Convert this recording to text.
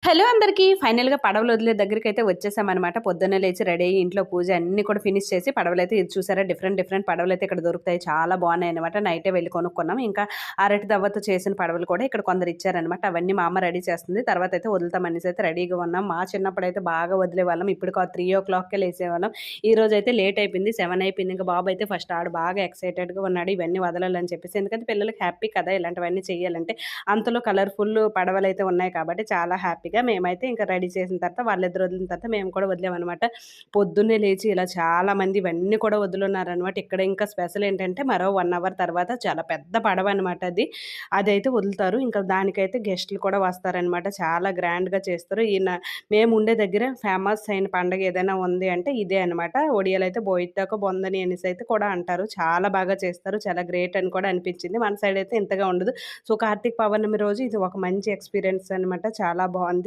Hello అందరికీ. ఫైనల్‌గా పడవలు వదిలే దగ్గరికైతే వచ్చేసామనమాట. పొద్దున్నే లేచి రెడీ అయ్యి ఇంట్లో పూజ అన్నీ కూడా ఫినిష్ చేసి పడవలైతే ఇది చూసారా డిఫరెంట్ పడవలైతే ఇక్కడ దొరుకుతాయి. చాలా బాగున్నాయనమాట. నైటే వెళ్లి కొనుక్కున్నాం. ఇంకా అరటి దవ్వతో చేసిన పడవలు కూడా ఇక్కడ కొందరు ఇచ్చారనమాట. అవన్నీ మా అమ్మ రెడీ చేస్తుంది. తర్వాత అయితే వదులుతామనేసి అయితే రెడీగా ఉన్నాం. మా చిన్నప్పుడైతే బాగా వదిలేవాళ్ళం. ఇప్పుడు 3:00కే లేసేవాళ్ళం. ఈరోజైతే లేట్ అయిపోయింది. 7 అయిపోయింది. ఇంకా బాబు అయితే ఫస్ట్ ఆడు బాగా ఎక్సైటెడ్‌గా ఉన్నాడు. ఇవన్నీ వదలాలని చెప్పేసి. ఎందుకంటే పిల్లలకి హ్యాపీ కదా! ఇలాంటివన్నీ చేయాలంటే. అంతలో కలర్‌ఫుల్ పడవలైతే ఉన్నాయి కాబట్టి చాలా హ్యాపీగా మేమైతే ఇంకా రెడీ చేసిన తర్వాత వాళ్ళిద్దరు వదిలిన తర్వాత మేము కూడా వదిలామనమాట. పొద్దున్నే లేచి ఇలా చాలామంది ఇవన్నీ కూడా వదులున్నారనమాట. ఇక్కడ ఇంకా స్పెషల్ ఏంటంటే మరో 1 అవర్ తర్వాత చాలా పెద్ద పడవ అనమాట అది. అదైతే వదులుతారు. ఇంకా దానికైతే గెస్టులు కూడా వస్తారనమాట. చాలా గ్రాండ్‌గా చేస్తారు. మేము ఉండే దగ్గర ఫేమస్ అయిన పండగ ఏదైనా ఉంది అంటే ఇదే అనమాట. ఒడియాలైతే బోయిద్దాక బొందని అనేసి అయితే కూడా అంటారు. చాలా బాగా చేస్తారు. చాలా గ్రేట్ అని కూడా అనిపించింది. మన సైడ్ అయితే ఇంతగా ఉండదు. సో, కార్తీక పౌర్ణమి రోజు ఇది ఒక మంచి ఎక్స్‌పీరియన్స్ అనమాట. చాలా బావుంది.